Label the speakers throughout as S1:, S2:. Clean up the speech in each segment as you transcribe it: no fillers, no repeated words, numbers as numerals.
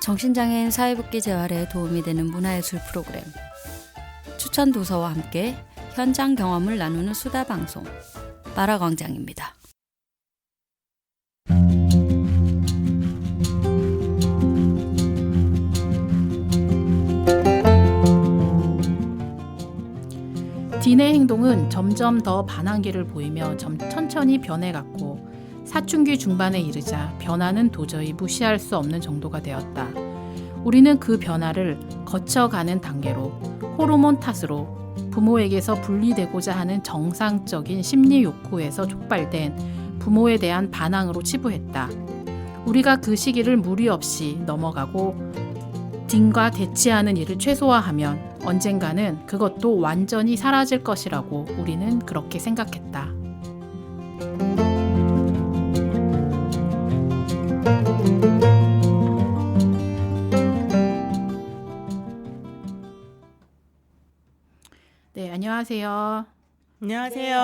S1: 정신장애인 사회복지 재활에 도움이 되는 문화예술 프로그램 추천 도서와 함께 현장 경험을 나누는 수다 방송 마라광장입니다.
S2: 딘의 행동은 점점 더 반항기를 보이며 천천히 변해갔고 사춘기 중반에 이르자 변화는 도저히 무시할 수 없는 정도가 되었다. 우리는 그 변화를 거쳐가는 단계로 호르몬 탓으로 부모에게서 분리되고자 하는 정상적인 심리 욕구에서 촉발된 부모에 대한 반항으로 치부했다. 우리가 그 시기를 무리 없이 넘어가고 딘과 대치하는 일을 최소화하면 언젠가는 그것도 완전히 사라질 것이라고 우리는 그렇게 생각했다. 네, 안녕하세요.
S3: 안녕하세요.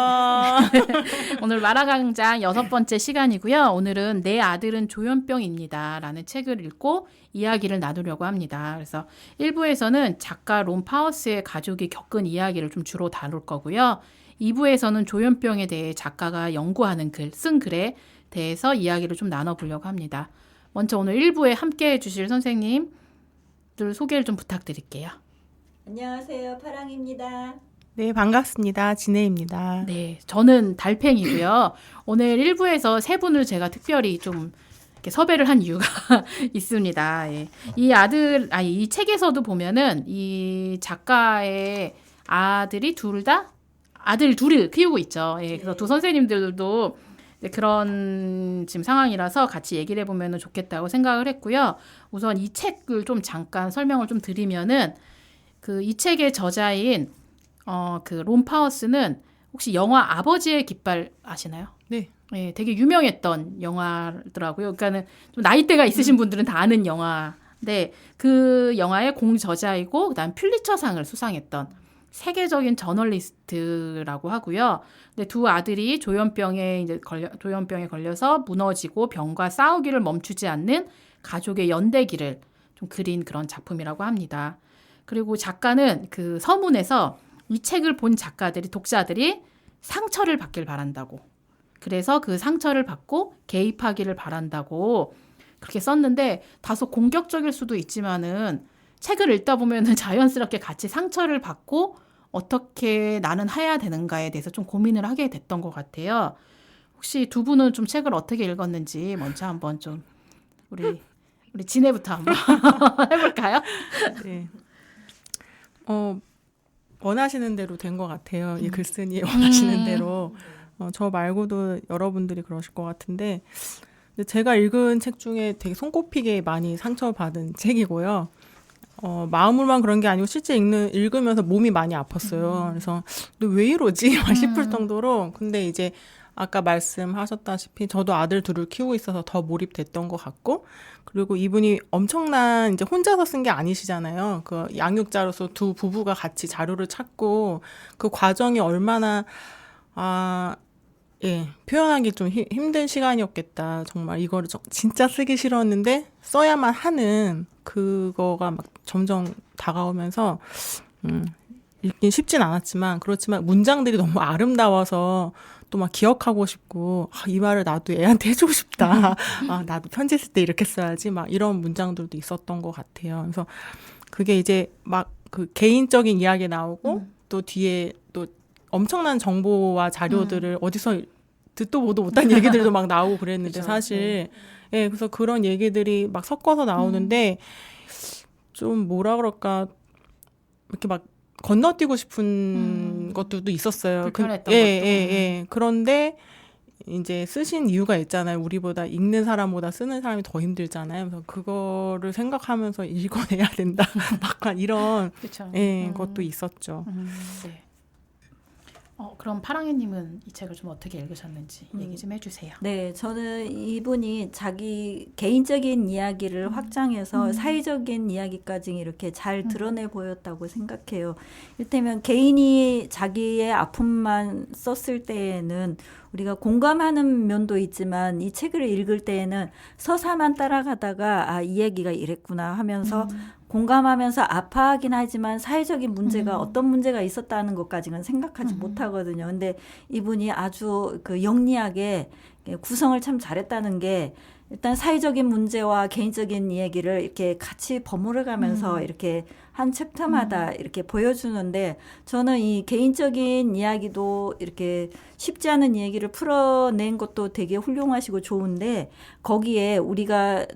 S2: 오늘 마라광장 6번째 시간이고요. 오늘은 내 아들은 조현병입니다 라는 책을 읽고 이야기를 나누려고 합니다. 그래서 1부에서는 작가 론 파워스의 가족이 겪은 이야기를 좀 주로 다룰 거고요. 2부에서는 조현병에 대해 작가가 연구하는 쓴 글에 대해서 이야기를 좀 나눠보려고 합니다. 먼저 오늘 1부에 함께 해주실 선생님들 소개를 좀 부탁드릴게요.
S4: 안녕하세요. 파랑입니다.
S3: 네, 반갑습니다. 진혜입니다.
S2: 네, 저는 달팽이고요. 오늘 1부에서 세 분을 제가 특별히 좀 이렇게 섭외를 한 이유가 있습니다. 예. 이 책에서도 보면은 이 작가의 아들이 아들 둘을 키우고 있죠. 예, 그래서 두 선생님들도 그런 지금 상황이라서 같이 얘기를 해보면 좋겠다고 생각을 했고요. 우선 이 책을 좀 잠깐 설명을 좀 드리면은 이 책의 저자인 론 파워스는 혹시 영화 아버지의 깃발 아시나요?
S3: 네.
S2: 네, 되게 유명했던 영화더라고요. 그러니까는 좀 나이대가 있으신 분들은 다 아는 영화인데 그 영화의 공저자이고 그다음 퓰리처상을 수상했던 세계적인 저널리스트라고 하고요. 근데 두 아들이 조현병에 걸려서 무너지고 병과 싸우기를 멈추지 않는 가족의 연대기를 좀 그린 그런 작품이라고 합니다. 그리고 작가는 그 서문에서 이 책을 본 독자들이 상처를 받길 바란다고. 그래서 그 상처를 받고 개입하기를 바란다고 그렇게 썼는데 다소 공격적일 수도 있지만은 책을 읽다 보면은 자연스럽게 같이 상처를 받고 어떻게 나는 해야 되는가에 대해서 좀 고민을 하게 됐던 것 같아요. 혹시 두 분은 좀 책을 어떻게 읽었는지 먼저 한번 좀 우리 진혜부터 한번 해볼까요?
S3: 네. 원하시는 대로 된 것 같아요. 이 글쓴이 원하시는 대로. 저 말고도 여러분들이 그러실 것 같은데 근데 제가 읽은 책 중에 되게 손꼽히게 많이 상처받은 책이고요. 마음으로만 그런 게 아니고 실제 읽으면서 몸이 많이 아팠어요. 그래서 근데 왜 이러지? 싶을 정도로. 근데 이제 아까 말씀하셨다시피 저도 아들 둘을 키우고 있어서 더 몰입됐던 것 같고 그리고 이분이 엄청난 이제 혼자서 쓴 게 아니시잖아요. 그 양육자로서 두 부부가 같이 자료를 찾고 그 과정이 얼마나 표현하기 좀 힘든 시간이었겠다. 정말 이거를 진짜 쓰기 싫었는데 써야만 하는 그거가 막 점점 다가오면서 읽긴 쉽진 않았지만 그렇지만 문장들이 너무 아름다워서 또 막 기억하고 싶고 이 말을 나도 애한테 해주고 싶다. 나도 편지 쓸 때 이렇게 써야지. 막 이런 문장들도 있었던 것 같아요. 그래서 그게 이제 막 그 개인적인 이야기 나오고 또 뒤에 또 엄청난 정보와 자료들을 어디서 듣도 보도 못한 얘기들도 막 나오고 그랬는데
S2: 그렇죠.
S3: 사실 그래서 그런 얘기들이 막 섞어서 나오는데 좀 뭐라 그럴까 이렇게 막 건너뛰고 싶은 것들도 있었어요.
S2: 불편했던 것도.
S3: 그런데 이제 쓰신 이유가 있잖아요. 우리보다 읽는 사람보다 쓰는 사람이 더 힘들잖아요. 그래서 그거를 생각하면서 읽어내야 된다. 약간 이런
S2: 그쵸.
S3: 것도 있었죠.
S2: 네. 그럼 파랑이님은 이 책을 좀 어떻게 읽으셨는지 얘기 좀 해주세요.
S4: 네, 저는 이분이 자기 개인적인 이야기를 확장해서 사회적인 이야기까지 이렇게 잘 드러내 보였다고 생각해요. 이를테면 개인이 자기의 아픔만 썼을 때에는 우리가 공감하는 면도 있지만 이 책을 읽을 때에는 서사만 따라가다가 이 얘기가 이랬구나 하면서 공감하면서 아파하긴 하지만 사회적인 문제가 어떤 문제가 있었다는 것까지는 생각하지 못하거든요. 근데 이분이 아주 그 영리하게 구성을 참 잘했다는 게 일단 사회적인 문제와 개인적인 이야기를 이렇게 같이 버무려 가면서 이렇게 한 챕터마다 이렇게 보여주는데 저는 이 개인적인 이야기도 이렇게 쉽지 않은 이야기를 풀어낸 것도 되게 훌륭하시고 좋은데 거기에 우리가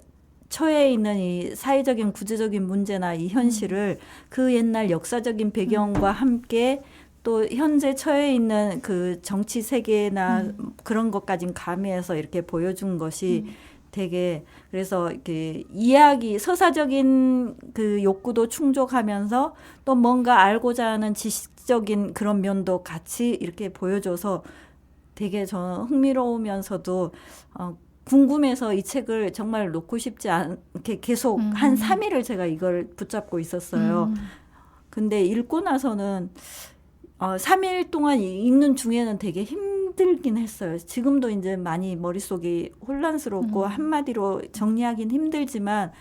S4: 처해 있는 이 사회적인 구조적인 문제나 이 현실을 그 옛날 역사적인 배경과 함께 또 현재 처해 있는 그 정치 세계나 그런 것까지 가미해서 이렇게 보여준 것이 되게 그래서 이렇게 이야기 서사적인 그 욕구도 충족하면서 또 뭔가 알고자 하는 지식적인 그런 면도 같이 이렇게 보여줘서 되게 저는 흥미로우면서도 궁금해서 이 책을 정말 놓고 싶지 않게 계속 한 3일을 제가 이걸 붙잡고 있었어요. 근데 읽고 나서는 3일 동안 읽는 중에는 되게 힘들긴 했어요. 지금도 이제 많이 머릿속이 혼란스럽고 한마디로 정리하긴 힘들지만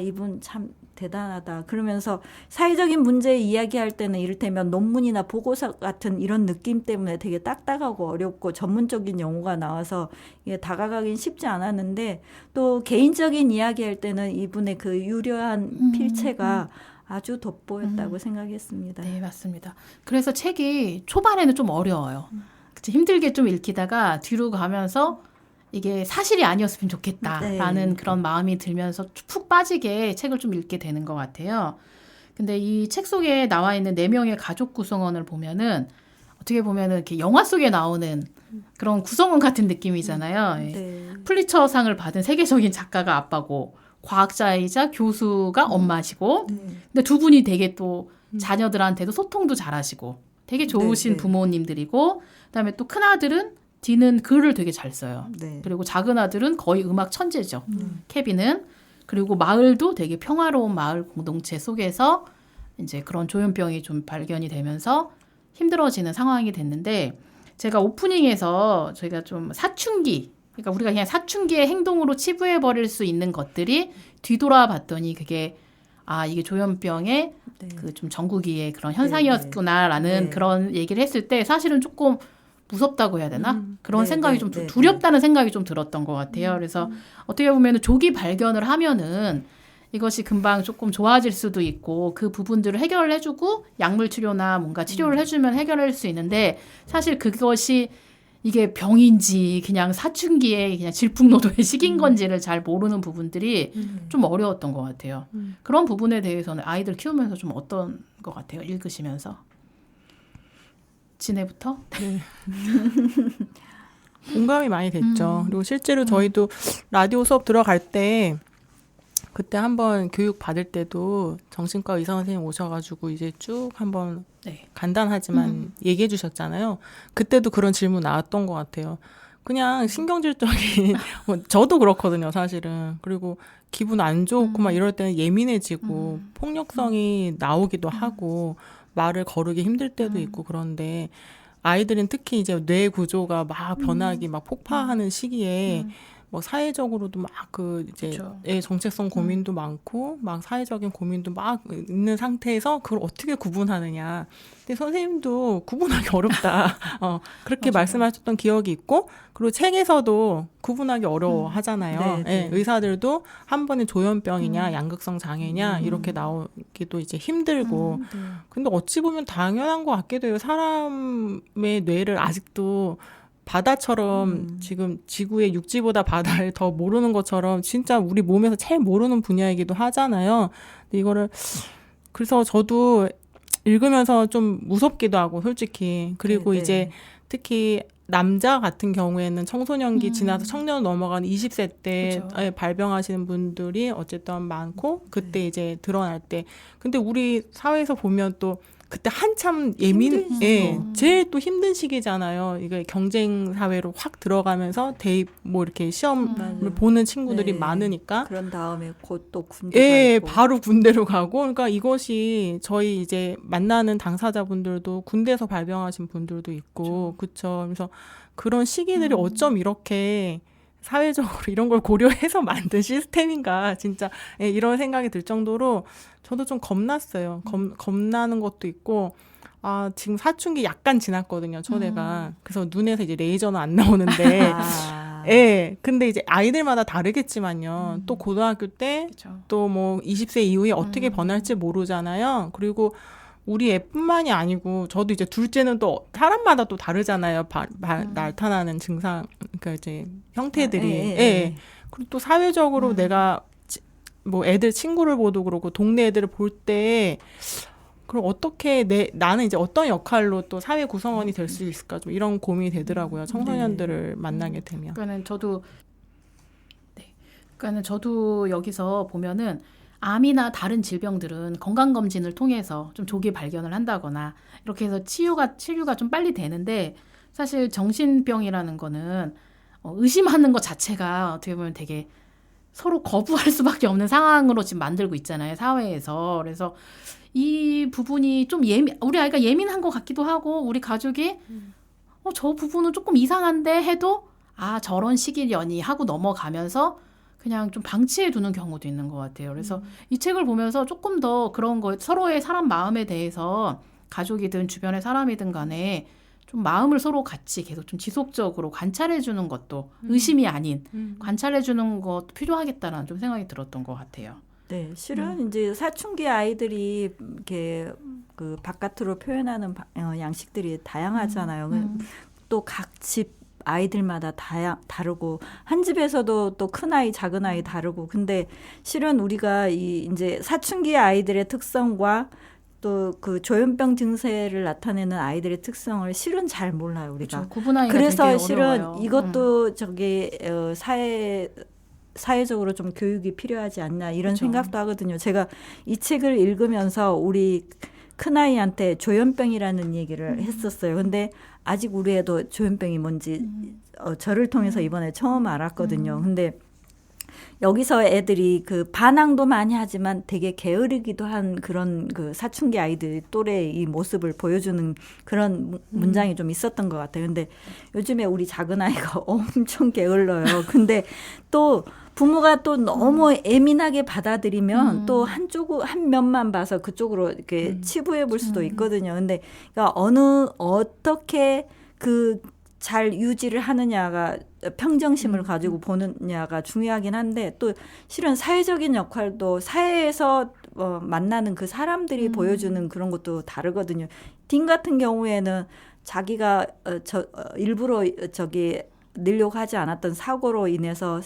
S4: 이분 참 대단하다. 그러면서 사회적인 문제 이야기할 때는 이를테면 논문이나 보고서 같은 이런 느낌 때문에 되게 딱딱하고 어렵고 전문적인 용어가 나와서 이게 다가가긴 쉽지 않았는데 또 개인적인 이야기할 때는 이분의 그 유려한 필체가 아주 돋보였다고 생각했습니다.
S2: 네, 맞습니다. 그래서 책이 초반에는 좀 어려워요. 그치, 힘들게 좀 읽히다가 뒤로 가면서 이게 사실이 아니었으면 좋겠다라는 그런 마음이 들면서 푹 빠지게 책을 좀 읽게 되는 것 같아요. 근데 이 책 속에 나와 있는 4명의 가족 구성원을 보면은 어떻게 보면은 이렇게 영화 속에 나오는 그런 구성원 같은 느낌이잖아요.
S4: 네.
S2: 플리처상을 받은 세계적인 작가가 아빠고 과학자이자 교수가 엄마시고 근데 두 분이 되게 또 자녀들한테도 소통도 잘하시고 되게 좋으신 부모님들이고 그다음에 또 큰아들은 디는 글을 되게 잘 써요.
S4: 네.
S2: 그리고 작은 아들은 거의 음악 천재죠. 케빈은. 그리고 마을도 되게 평화로운 마을 공동체 속에서 이제 그런 조현병이 좀 발견이 되면서 힘들어지는 상황이 됐는데 제가 오프닝에서 저희가 좀 사춘기 그러니까 우리가 그냥 사춘기의 행동으로 치부해 버릴 수 있는 것들이 뒤돌아 봤더니 그게 이게 조현병의 그 좀 전국이의 그런 현상이었구나라는 그런 얘기를 했을 때 사실은 조금 무섭다고 해야 되나? 그런 생각이 좀 두렵다는 생각이 좀 들었던 것 같아요. 그래서 어떻게 보면 조기 발견을 하면은 이것이 금방 조금 좋아질 수도 있고 그 부분들을 해결을 해주고 약물 치료나 뭔가 치료를 해주면 해결할 수 있는데 사실 그것이 이게 병인지 그냥 사춘기에 그냥 질풍노도의 시기인 건지를 잘 모르는 부분들이 좀 어려웠던 것 같아요. 그런 부분에 대해서는 아이들 키우면서 좀 어떤 것 같아요? 읽으시면서. 진해부터?
S3: 네. 공감이 많이 됐죠. 그리고 실제로 저희도 라디오 수업 들어갈 때 그때 한번 교육 받을 때도 정신과 의사 선생님 오셔가지고 이제 쭉 한번 간단하지만 얘기해 주셨잖아요. 그때도 그런 질문 나왔던 것 같아요. 그냥 신경질적인 저도 그렇거든요, 사실은. 그리고 기분 안 좋고 막 이럴 때는 예민해지고 폭력성이 나오기도 하고 말을 거르기 힘들 때도 있고 그런데 아이들은 특히 이제 뇌 구조가 막 변하기 막 폭파하는 시기에 뭐 사회적으로도 막 그 이제 정체성 고민도 많고 막 사회적인 고민도 막 있는 상태에서 그걸 어떻게 구분하느냐. 근데 선생님도 구분하기 어렵다. 그렇게 말씀하셨던 기억이 있고 그리고 책에서도 구분하기 어려워 하잖아요. 네, 의사들도 한 번에 조현병이냐 양극성 장애냐 이렇게 나오기도 이제 힘들고 근데 어찌 보면 당연한 것 같기도 해요. 사람의 뇌를 아직도 바다처럼 지금 지구의 육지보다 바다를 더 모르는 것처럼 진짜 우리 몸에서 제일 모르는 분야이기도 하잖아요. 근데 이거를 그래서 저도 읽으면서 좀 무섭기도 하고 솔직히 그리고 이제 특히 남자 같은 경우에는 청소년기 지나서 청년 넘어간 20세 때 발병하시는 분들이 어쨌든 많고 그때 이제 드러날 때 근데 우리 사회에서 보면 또 그때 한참
S4: 힘들죠.
S3: 제일 또 힘든 시기잖아요. 이게 경쟁 사회로 확 들어가면서 대입 뭐 이렇게 시험을
S4: 맞아요.
S3: 보는 친구들이
S4: 네.
S3: 많으니까
S4: 그런 다음에 곧 또 군대
S3: 예,
S4: 가고.
S3: 바로 군대로 가고. 그러니까 이것이 저희 이제 만나는 당사자분들도 군대에서 발병하신 분들도 있고, 그쵸. 그래서 그런 시기들이 어쩜 이렇게 사회적으로 이런 걸 고려해서 만든 시스템인가, 진짜, 예, 이런 생각이 들 정도로 저도 좀 겁났어요. 겁나는 것도 있고, 아, 지금 사춘기 약간 지났거든요, 초대가. 그래서 눈에서 이제 레이저는 안 나오는데,
S4: 아.
S3: 예, 근데 이제 아이들마다 다르겠지만요. 또 고등학교 때
S2: 그렇죠.
S3: 또 뭐 20세 이후에 어떻게 변할지 모르잖아요. 그리고 우리 애뿐만이 아니고 저도 이제 둘째는 또 사람마다 또 다르잖아요. 나타나는 증상, 그러니까 이제 형태들이. 예. 그리고 또 사회적으로 내가 뭐 애들 친구를 보도 그렇고 동네 애들을 볼 때 그럼 어떻게 나는 이제 어떤 역할로 또 사회 구성원이 될 수 있을까 좀 이런 고민이 되더라고요. 청소년들을 만나게 되면.
S2: 그러니까는 저도 여기서 보면은 암이나 다른 질병들은 건강검진을 통해서 좀 조기 발견을 한다거나 이렇게 해서 치료가 좀 빨리 되는데 사실 정신병이라는 거는 의심하는 것 자체가 어떻게 보면 되게 서로 거부할 수밖에 없는 상황으로 지금 만들고 있잖아요, 사회에서. 그래서 이 부분이 좀 우리 아이가 예민한 것 같기도 하고 우리 가족이 저 부분은 조금 이상한데 해도 저런 시기려니 하고 넘어가면서 그냥 좀 방치해 두는 경우도 있는 것 같아요. 그래서 이 책을 보면서 조금 더 그런 거 서로의 사람 마음에 대해서 가족이든 주변의 사람이든 간에 좀 마음을 서로 같이 계속 좀 지속적으로 관찰해 주는 것도 의심이 아닌 관찰해 주는 것도 필요하겠다라는 좀 생각이 들었던 것 같아요.
S4: 네, 실은 이제 사춘기 아이들이 이렇게 그 바깥으로 표현하는 양식들이 다양하잖아요. 또 각 집 아이들마다 다르고 한 집에서도 또 큰 아이, 작은 아이 다르고. 근데 실은 우리가 이제 사춘기 아이들의 특성과 또 그 조현병 증세를 나타내는 아이들의 특성을 실은 잘 몰라요, 우리가.
S2: 그렇죠. 구분하기가
S4: 그래서
S2: 되게
S4: 실은
S2: 어려워요.
S4: 이것도 사회적으로 좀 교육이 필요하지 않나 이런
S2: 그렇죠.
S4: 생각도 하거든요. 제가 이 책을 읽으면서 우리 큰아이한테 조현병이라는 얘기를 했었어요. 근데 아직 우리 애도 조현병이 뭔지 저를 통해서 이번에 처음 알았거든요. 근데 여기서 애들이 그 반항도 많이 하지만 되게 게으르기도 한 그런 그 사춘기 아이들 또래의 이 모습을 보여주는 그런 문장이 좀 있었던 것 같아요. 근데 요즘에 우리 작은 아이가 엄청 게을러요. 근데 또 부모가 또 너무 예민하게 받아들이면 또 한 면만 봐서 그쪽으로 이렇게 치부해 볼 수도 있거든요. 근데 그러니까 어떻게 그 잘 유지를 하느냐가 평정심을 가지고 보느냐가 중요하긴 한데 또 실은 사회적인 역할도 사회에서 만나는 그 사람들이 보여주는 그런 것도 다르거든요. 딘 같은 경우에는 자기가 일부러 늘려고 하지 않았던 사고로 인해서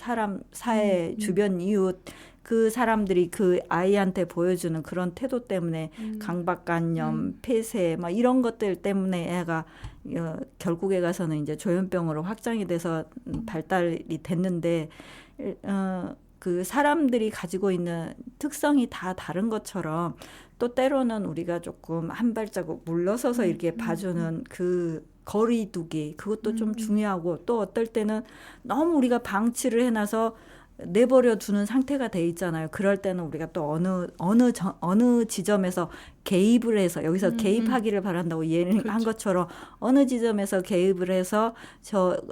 S4: 사회 주변 이웃 그 사람들이 그 아이한테 보여주는 그런 태도 때문에 강박관념, 폐쇄 막 이런 것들 때문에 애가 결국에 가서는 이제 조현병으로 확장이 돼서 발달이 됐는데 그 사람들이 가지고 있는 특성이 다 다른 것처럼 또 때로는 우리가 조금 한 발자국 물러서서 이렇게 봐주는 그 거리두기 그것도 좀 중요하고 또 어떨 때는 너무 우리가 방치를 해놔서 내버려 두는 상태가 돼 있잖아요. 그럴 때는 우리가 또 어느 지점에서 개입을 해서 여기서 개입하기를 바란다고 얘기한 것처럼 어느 지점에서 개입을 해서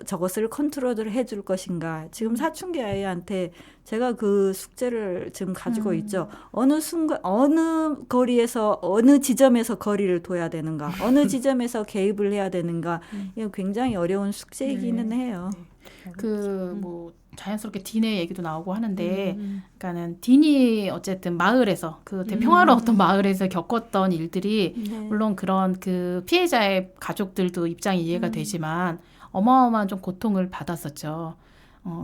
S4: 저것을 컨트롤을 해줄 것인가. 지금 사춘기 아이한테 제가 그 숙제를 지금 가지고 있죠. 어느 순간 어느 거리에서 어느 지점에서 거리를 둬야 되는가. 어느 지점에서 개입을 해야 되는가. 이거 굉장히 어려운 숙제이기는 해요.
S2: 뭐 자연스럽게 딘의 얘기도 나오고 하는데, 그러니까는 딘이 어쨌든 마을에서 그 되게 평화로웠던 마을에서 겪었던 일들이 물론 그런 그 피해자의 가족들도 입장이 이해가 되지만 어마어마한 좀 고통을 받았었죠.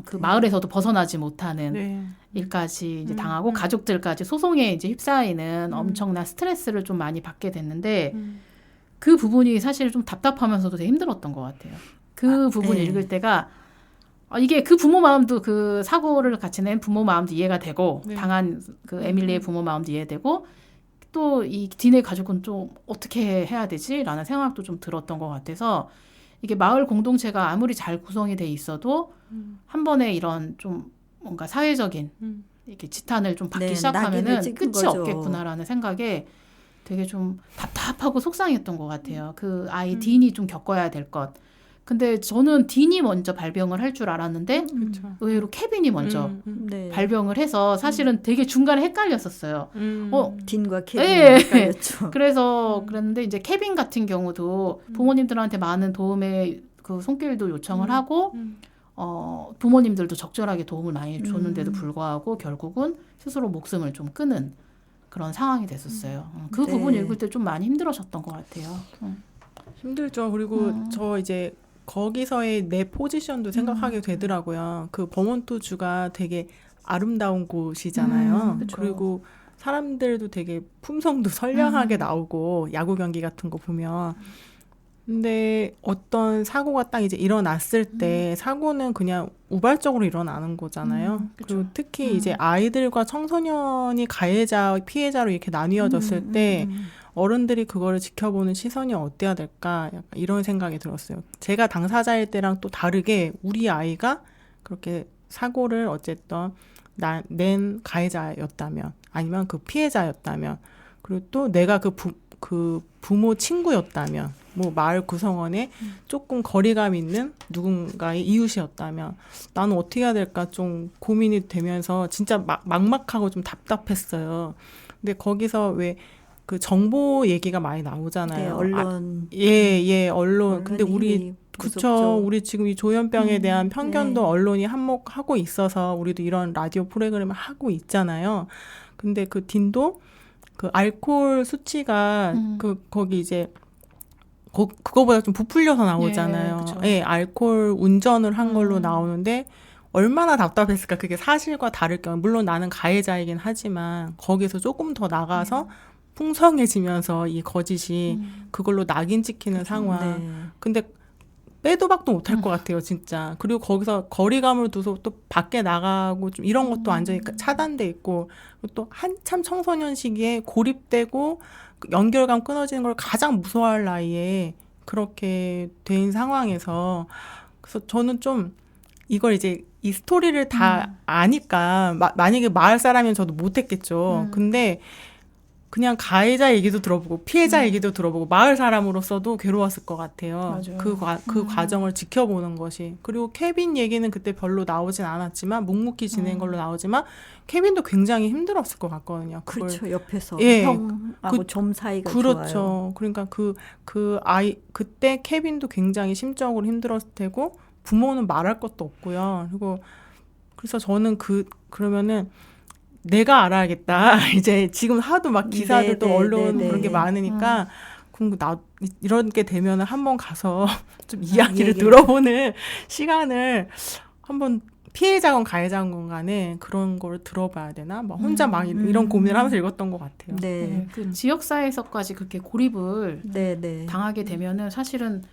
S2: 그 마을에서도 벗어나지 못하는 일까지 이제 당하고 가족들까지 소송에 이제 휩싸이는 엄청난 스트레스를 좀 많이 받게 됐는데 그 부분이 사실 좀 답답하면서도 되게 힘들었던 것 같아요. 그 부분 읽을 때가 이게 그 부모 마음도 그 사고를 같이 낸 부모 마음도 이해가 되고 당한 그 에밀리의 부모 마음도 이해되고 또 이 딘의 가족은 좀 어떻게 해야 되지라는 생각도 좀 들었던 것 같아서 이게 마을 공동체가 아무리 잘 구성이 돼 있어도 한 번에 이런 좀 뭔가 사회적인 이렇게 지탄을 좀 받기
S4: 네,
S2: 시작하면은
S4: 낙인을 찍은
S2: 끝이
S4: 거죠.
S2: 없겠구나라는 생각에 되게 좀 답답하고 속상했던 것 같아요. 그 아이 딘이 좀 겪어야 될 것. 근데 저는 딘이 먼저 발병을 할 줄 알았는데
S3: 그렇죠.
S2: 의외로 케빈이 먼저
S4: 네.
S2: 발병을 해서 사실은 되게 중간에 헷갈렸었어요.
S4: 딘과 케빈이
S2: 예.
S4: 헷갈렸죠.
S2: 그래서 그랬는데 이제 케빈 같은 경우도 부모님들한테 많은 도움의 그 손길도 요청을 하고 부모님들도 적절하게 도움을 많이 줬는데도 불구하고 결국은 스스로 목숨을 좀 끊은 그런 상황이 됐었어요. 그
S4: 네.
S2: 부분 읽을 때 좀 많이 힘들으셨던 것 같아요.
S3: 힘들죠. 그리고 저 이제 거기서의 내 포지션도 생각하게 되더라고요. 그 버몬트 주가 되게 아름다운 곳이잖아요.
S2: 그쵸.
S3: 그리고 사람들도 되게 품성도 선량하게 나오고 야구 경기 같은 거 보면. 근데 어떤 사고가 딱 이제 일어났을 때 사고는 그냥 우발적으로 일어나는 거잖아요.
S2: 그쵸.
S3: 그리고 특히 이제 아이들과 청소년이 가해자, 피해자로 이렇게 나뉘어졌을 때 어른들이 그거를 지켜보는 시선이 어때야 될까 약간 이런 생각이 들었어요. 제가 당사자일 때랑 또 다르게 우리 아이가 그렇게 사고를 어쨌든 낸 가해자였다면 아니면 그 피해자였다면 그리고 또 내가 그 부모 친구였다면 뭐 마을 구성원에 조금 거리감 있는 누군가의 이웃이었다면 나는 어떻게 해야 될까 좀 고민이 되면서 진짜 막막하고 좀 답답했어요. 근데 거기서 왜 그 정보 얘기가 많이 나오잖아요.
S4: 네, 언론.
S3: 언론. 근데 우리 그쵸. 우리 지금 이 조현병에 대한 편견도
S4: 네.
S3: 언론이 한몫하고 있어서 우리도 이런 라디오 프로그램을 하고 있잖아요. 근데 그 딘도 그 알코올 수치가 거기 이제 그거보다 좀 부풀려서 나오잖아요.
S2: 예,
S3: 알코올 운전을 한 걸로 나오는데 얼마나 답답했을까. 그게 사실과 다를 경우. 물론 나는 가해자이긴 하지만 거기서 조금 더 나가서 풍성해지면서 이 거짓이 그걸로 낙인 찍히는 상황.
S4: 네.
S3: 근데 빼도 박도 못할 것 같아요, 진짜. 그리고 거기서 거리감을 두서 또 밖에 나가고 좀 이런 것도 완전히 차단돼 있고 또 한참 청소년 시기에 고립되고 연결감 끊어지는 걸 가장 무서워할 나이에 그렇게 된 상황에서 그래서 저는 좀 이걸 이제 이 스토리를 다 아니까 만약에 마을 사람이면 저도 못했겠죠. 근데 그냥 가해자 얘기도 들어보고 피해자 얘기도 들어보고 마을 사람으로서도 괴로웠을 것 같아요.
S2: 맞아요.
S3: 그 과정을 지켜보는 것이. 그리고 케빈 얘기는 그때 별로 나오진 않았지만 묵묵히 지낸 걸로 나오지만 케빈도 굉장히 힘들었을 것 같거든요. 그걸.
S4: 그렇죠. 옆에서
S3: 예.
S4: 형하고 좀 사이가
S3: 그렇죠.
S4: 좋아요.
S3: 그러니까 그 아이 그때 케빈도 굉장히 심적으로 힘들었을 테고 부모는 말할 것도 없고요. 그리고 그래서 저는 그러면은 내가 알아야겠다. 이제 지금 하도 막 기사들도 언론 그런 게 많으니까 그럼 나 이런 게 되면은 한번 가서 좀 이야기를 들어보는 시간을 한번 피해자건 가해자건 간에 그런 걸 들어봐야 되나? 막 혼자 막 이런 고민을 하면서 읽었던 것 같아요.
S4: 네.
S2: 그 지역사회에서까지 그렇게 고립을
S4: 네.
S2: 당하게 되면은 사실은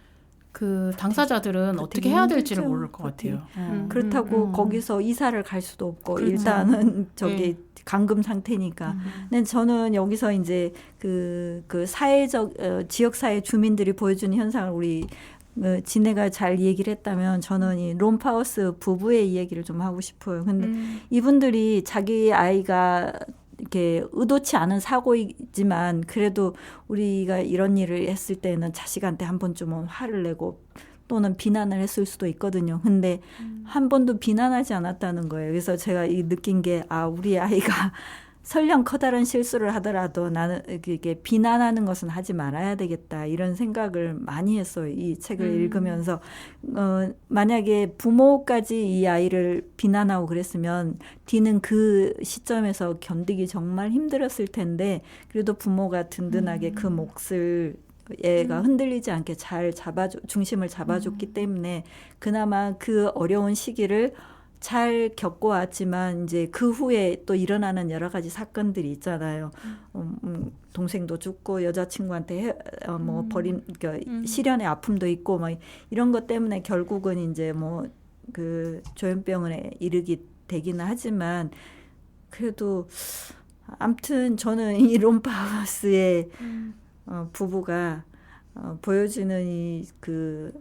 S2: 그 당사자들은 어떻게 해야 될지를
S4: 힘들죠.
S2: 모를 것 같아요.
S4: 그렇다고 거기서 이사를 갈 수도 없고
S3: 그렇죠.
S4: 일단은 저기 감금 상태니까. 근데 저는 여기서 이제 그 사회적 지역 사회 주민들이 보여주는 현상을 우리 진해가 잘 얘기를 했다면 저는 이 롬파우스 부부의 이야기를 좀 하고 싶어요. 근데 이분들이 자기 아이가 이렇게 의도치 않은 사고이지만 그래도 우리가 이런 일을 했을 때는 자식한테 한 번쯤은 화를 내고 또는 비난을 했을 수도 있거든요. 근데 한 번도 비난하지 않았다는 거예요. 그래서 제가 느낀 게 우리 아이가 설령 커다란 실수를 하더라도 나는 이게 비난하는 것은 하지 말아야 되겠다 이런 생각을 많이 했어요. 이 책을 읽으면서 만약에 부모까지 이 아이를 비난하고 그랬으면 뒤는 그 시점에서 견디기 정말 힘들었을 텐데 그래도 부모가 든든하게 그 몫을 애가 흔들리지 않게 잘 중심을 잡아줬기 때문에 그나마 그 어려운 시기를 잘 겪어왔지만 이제 그 후에 또 일어나는 여러 가지 사건들이 있잖아요. 동생도 죽고 여자친구한테 뭐 버린 그러니까 실연의 아픔도 있고 막 이런 것 때문에 결국은 이제 뭐 그 조현병원에 이르게 되기는 하지만 그래도 아무튼 저는 이 롬파우스의 부부가 보여주는 이 그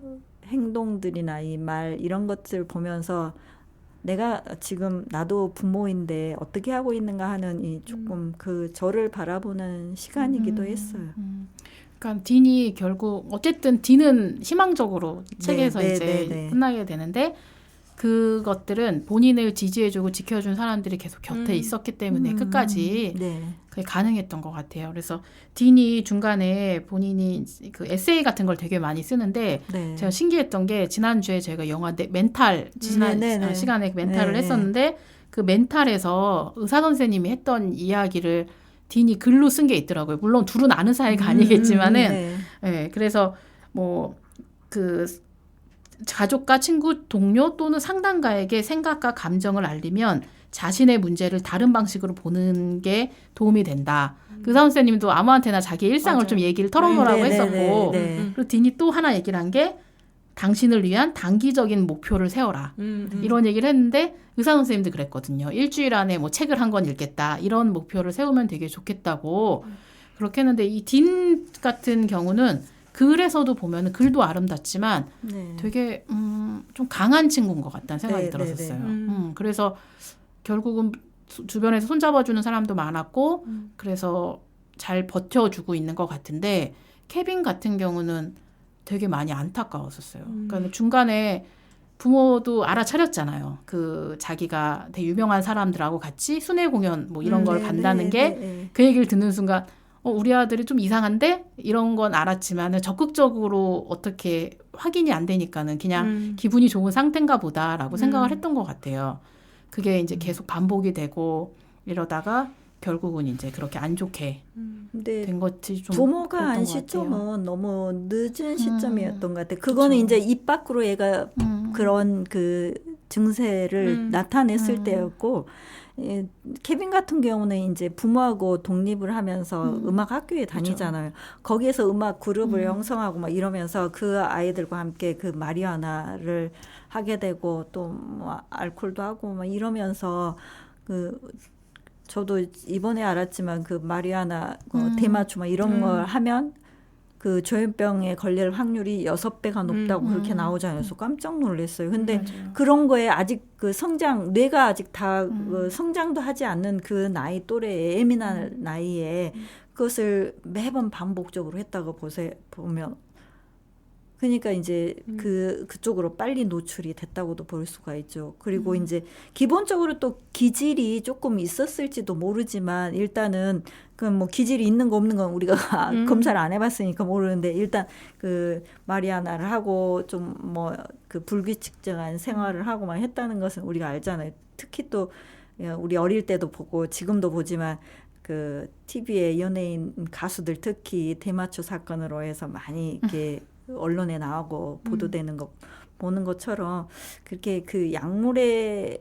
S4: 행동들이나 이 말 이런 것들 보면서 내가 지금 나도 부모인데 어떻게 하고 있는가 하는 이 조금 그 저를 바라보는 시간이기도 했어요.
S2: 그러니까 딘이 결국 어쨌든 딘은 희망적으로 책에서
S4: 네,
S2: 이제
S4: 네, 네.
S2: 끝나게 되는데 그것들은 본인을 지지해주고 지켜준 사람들이 계속 곁에 있었기 때문에 끝까지
S4: 네.
S2: 그게 가능했던 것 같아요. 그래서 딘이 중간에 본인이 그 에세이 같은 걸 되게 많이 쓰는데
S4: 네.
S2: 제가 신기했던 게 지난주에 저희가 영화 멘탈 지난
S4: 네, 네, 네.
S2: 시간에 멘탈을
S4: 네, 네.
S2: 했었는데 그 멘탈에서 의사 선생님이 했던 이야기를 딘이 글로 쓴 게 있더라고요. 물론 둘은 아는 사이가 아니겠지만은
S4: 네.
S2: 네, 그래서 뭐 그 가족과 친구, 동료 또는 상담가에게 생각과 감정을 알리면 자신의 문제를 다른 방식으로 보는 게 도움이 된다. 그 의사 선생님도 아무한테나 자기 일상을
S3: 맞아요.
S2: 좀 얘기를 털어놓으라고
S4: 네, 네,
S2: 했었고
S4: 네, 네.
S2: 그리고 딘이 또 하나 얘기를 한 게 당신을 위한 단기적인 목표를 세워라. 이런 얘기를 했는데 의사 선생님도 그랬거든요. 일주일 안에 뭐 책을 한 권 읽겠다. 이런 목표를 세우면 되게 좋겠다고 그렇게 했는데 이 딘 같은 경우는 글에서도 보면 글도 아름답지만
S4: 네.
S2: 되게 좀 강한 친구인 것 같다는 생각이
S4: 네,
S2: 들었었어요.
S4: 네, 네.
S2: 그래서 결국은 주변에서 손잡아주는 사람도 많았고 그래서 잘 버텨주고 있는 것 같은데 케빈 같은 경우는 되게 많이 안타까웠었어요. 그러니까 중간에 부모도 알아차렸잖아요. 그 자기가 되게 유명한 사람들하고 같이 순회 공연 뭐 이런 걸
S4: 네,
S2: 간다는
S4: 네,
S2: 게
S4: 네,
S2: 그 얘기를 듣는 순간 우리 아들이 좀 이상한데? 이런 건 알았지만 적극적으로 어떻게 확인이 안 되니까는 그냥 기분이 좋은 상태인가 보다라고 생각을 했던 것 같아요. 그게 이제 계속 반복이 되고 이러다가 결국은 이제 그렇게 안 좋게
S4: 근데
S2: 된 것이 좀
S4: 부모가 한
S2: 그랬던 것 같아요.
S4: 시점은 너무 늦은 시점이었던 것 같아요. 그거는 이제 입 밖으로 얘가 그런 그 증세를 나타냈을 때였고 케빈 같은 경우는 이제 부모하고 독립을 하면서 음악 학교에 다니잖아요. 거기에서 음악 그룹을 형성하고 막 이러면서 그 아이들과 함께 그 마리아나를 하게 되고 또 뭐 알코올도 하고 막 이러면서 그 저도 이번에 알았지만 그 마리아나 대마초 막 이런 걸 하면 그 조현병에 걸릴 확률이 6배가 높다고 그렇게 나오잖아요. 그래서 깜짝 놀랐어요. 근데
S2: 맞아요.
S4: 그런 거에 아직 그 뇌가 아직 다 그 성장도 하지 않는 그 나이 또래에 예민한 나이에 그것을 매번 반복적으로 했다고 보면 그러니까 이제 그쪽으로 빨리 노출이 됐다고도 볼 수가 있죠. 그리고 이제 기본적으로 또 기질이 조금 있었을지도 모르지만 일단은 그 뭐 기질이 있는 거 없는 건 우리가 검사를 안 해봤으니까 모르는데 일단 그 마리아나를 하고 좀 뭐 그 불규칙적인 생활을 하고 막 했다는 것은 우리가 알잖아요. 특히 또 우리 어릴 때도 보고 지금도 보지만 그 TV에 연예인 가수들 특히 대마초 사건으로 해서 많이 이렇게 언론에 나오고 보도되는 거 보는 것처럼 그렇게 그 약물에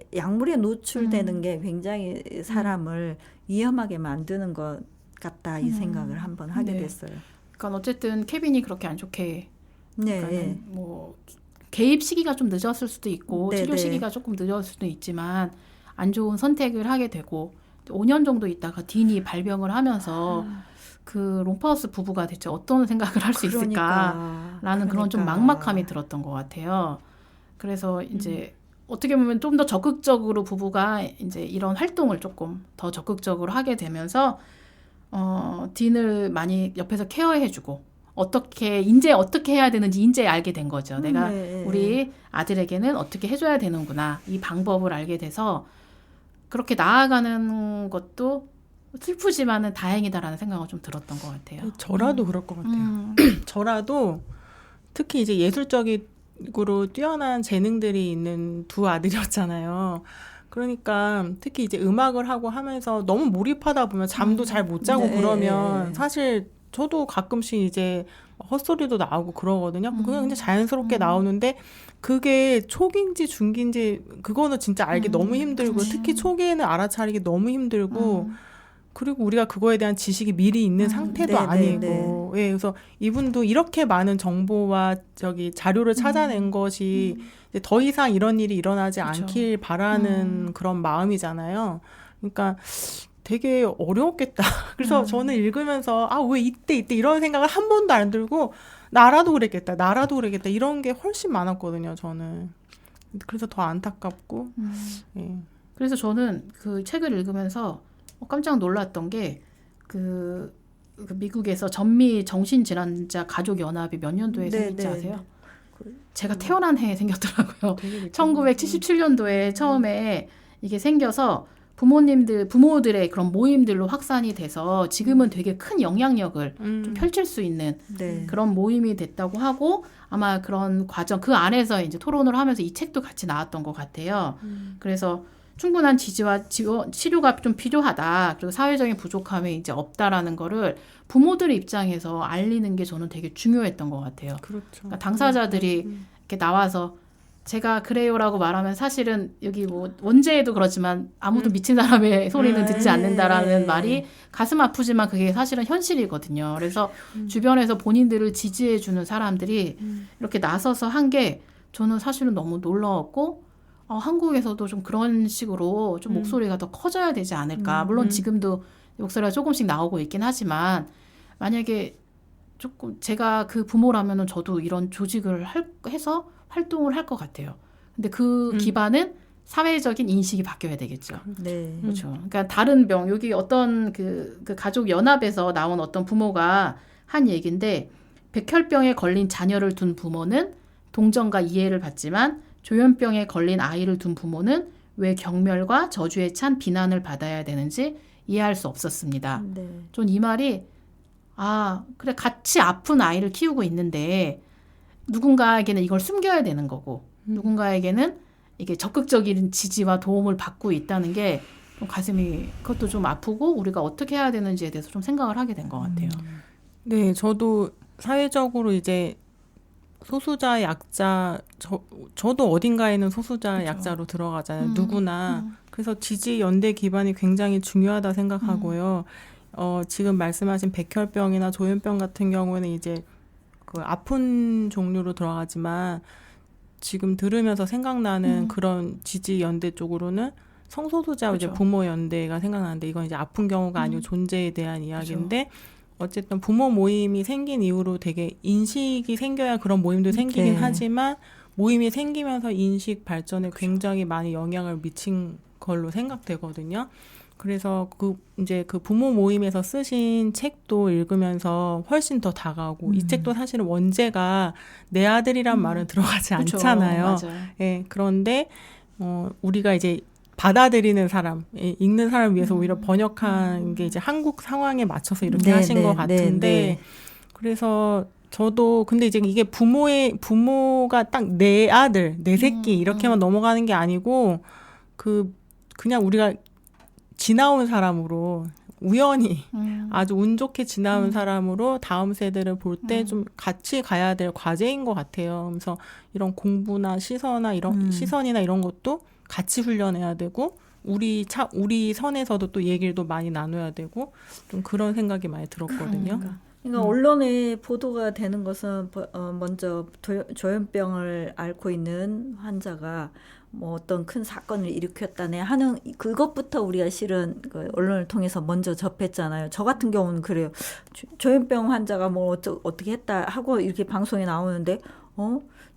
S4: 노출되는 게 굉장히 사람을 위험하게 만드는 것 같다 이 생각을 한번 하게
S2: 네.
S4: 됐어요.
S2: 그러니까 어쨌든 케빈이 그렇게 안 좋게
S4: 네.
S2: 그러니까는 뭐 개입 시기가 좀 늦었을 수도 있고
S4: 네,
S2: 치료
S4: 네.
S2: 시기가 조금 늦었을 수도 있지만 안 좋은 선택을 하게 되고 5년 정도 있다가 딘이 발병을 하면서 그 롬파우스 부부가 대체 어떤 생각을 할 수 있을까라는 그런 좀 막막함이 들었던 것 같아요. 그래서 이제 어떻게 보면 좀 더 적극적으로 부부가 이제 이런 활동을 조금 더 적극적으로 하게 되면서 딘을 많이 옆에서 케어해주고 어떻게 해야 되는지 이제 알게 된 거죠. 내가
S4: 네.
S2: 우리 아들에게는 어떻게 해줘야 되는구나 이 방법을 알게 돼서 그렇게 나아가는 것도 슬프지만은 다행이다라는 생각을 좀 들었던 것 같아요.
S3: 저라도 그럴 것 같아요. 저라도 특히 이제 예술적으로 뛰어난 재능들이 있는 두 아들이었잖아요. 그러니까 특히 이제 음악을 하고 하면서 너무 몰입하다 보면 잠도 잘 못 자고
S4: 네.
S3: 그러면 사실 저도 가끔씩 이제 헛소리도 나오고 그러거든요. 그냥 그냥 자연스럽게 나오는데 그게 초기인지 중기인지 그거는 진짜 알기 너무 힘들고 특히 초기에는 알아차리기 너무 힘들고 그리고 우리가 그거에 대한 지식이 미리 있는 상태도
S4: 네,
S3: 아니고 예, 그래서 이분도 이렇게 많은 정보와 자료를 찾아낸 것이 이제 더 이상 이런 일이 일어나지
S2: 그쵸.
S3: 않길 바라는 그런 마음이잖아요. 그러니까 되게 어려웠겠다. 그래서 저는 읽으면서 왜 이때 이런 생각을 한 번도 안 들고 나라도 그랬겠다 이런 게 훨씬 많았거든요. 저는. 그래서 더 안타깝고. 예.
S2: 그래서 저는 그 책을 읽으면서 깜짝 놀랐던 게 그 미국에서 전미 정신질환자 가족연합이 몇 년도에 생겼지 아세요? 제가 태어난 해에 생겼더라고요. 1977년도에 처음에 이게 생겨서 부모들의 그런 모임들로 확산이 돼서 지금은 되게 큰 영향력을 좀 펼칠 수 있는
S4: 네.
S2: 그런 모임이 됐다고 하고 아마 그런 과정 그 안에서 이제 토론을 하면서 이 책도 같이 나왔던 것 같아요. 그래서 충분한 지지와 치료가 좀 필요하다. 그리고 사회적인 부족함이 이제 없다라는 거를 부모들의 입장에서 알리는 게 저는 되게 중요했던 것 같아요.
S3: 그렇죠.
S2: 그러니까 당사자들이 이렇게 나와서 제가 그래요라고 말하면 사실은 여기 뭐 원제에도 그렇지만 아무도 미친 사람의 소리는 듣지 않는다라는 말이 가슴 아프지만 그게 사실은 현실이거든요. 그래서 주변에서 본인들을 지지해주는 사람들이 이렇게 나서서 한 게 저는 사실은 너무 놀라웠고 한국에서도 좀 그런 식으로 좀 목소리가 더 커져야 되지 않을까. 물론 지금도 목소리가 조금씩 나오고 있긴 하지만 만약에 조금 제가 그 부모라면은 저도 이런 조직을 해서 활동을 할 것 같아요. 근데 그 기반은 사회적인 인식이 바뀌어야 되겠죠.
S4: 네.
S2: 그렇죠. 그러니까 다른 병 여기 어떤 그 가족 연합에서 나온 어떤 부모가 한 얘기인데 백혈병에 걸린 자녀를 둔 부모는 동정과 이해를 받지만 조현병에 걸린 아이를 둔 부모는 왜 경멸과 저주에 찬 비난을 받아야 되는지 이해할 수 없었습니다.
S4: 네.
S2: 전 이 말이 그래 같이 아픈 아이를 키우고 있는데 누군가에게는 이걸 숨겨야 되는 거고 누군가에게는 이게 적극적인 지지와 도움을 받고 있다는 게 좀 가슴이 그것도 좀 아프고 우리가 어떻게 해야 되는지에 대해서 좀 생각을 하게 된 것 같아요.
S3: 네, 저도 사회적으로 이제 소수자 약자 저도 어딘가에는 소수자
S2: 그쵸.
S3: 약자로 들어가잖아요. 누구나. 그래서 지지 연대 기반이 굉장히 중요하다 생각하고요. 지금 말씀하신 백혈병이나 조현병 같은 경우에는 이제 그 아픈 종류로 들어가지만 지금 들으면서 생각나는 그런 지지 연대 쪽으로는 성소수자 이제
S2: 그쵸.
S3: 부모 연대가 생각나는데 이건 이제 아픈 경우가 아니고 존재에 대한 이야기인데 어쨌든 부모 모임이 생긴 이후로 되게 인식이 생겨야 그런 모임도 생기긴
S4: 네.
S3: 하지만 모임이 생기면서 인식 발전에 굉장히 많이 영향을 미친 걸로 생각되거든요. 그래서 이제 그 부모 모임에서 쓰신 책도 읽으면서 훨씬 더 다가오고 이 책도 사실은 원제가 내 아들이란 말은 들어가지
S2: 그쵸.
S3: 않잖아요.
S2: 맞아요.
S3: 예, 그런데 우리가 이제 받아들이는 사람, 읽는 사람을 위해서 오히려 번역한 게 이제 한국 상황에 맞춰서 이렇게
S4: 네,
S3: 하신
S4: 네,
S3: 것 같은데
S4: 네.
S3: 그래서 저도 근데 이제 이게 부모가 딱 내 아들, 내 새끼 이렇게만 넘어가는 게 아니고 그냥 우리가 지나온 사람으로 우연히 아주 운 좋게 지나온 사람으로 다음 세대를 볼 때 좀 같이 가야 될 과제인 것 같아요. 그래서 이런 공부나 시선이나 이런 것도 같이 훈련해야 되고 우리 선에서도 또 얘기를 또 많이 나눠야 되고 좀 그런 생각이 많이 들었거든요.
S4: 그러니까 언론에 보도가 되는 것은 먼저 조현병을 앓고 있는 환자가 뭐 어떤 큰 사건을 일으켰다네 하는 그것부터 우리가 실은 그 언론을 통해서 먼저 접했잖아요. 저 같은 경우는 그래요. 조현병 환자가 뭐 어떻게 했다 하고 이렇게 방송에 나오는데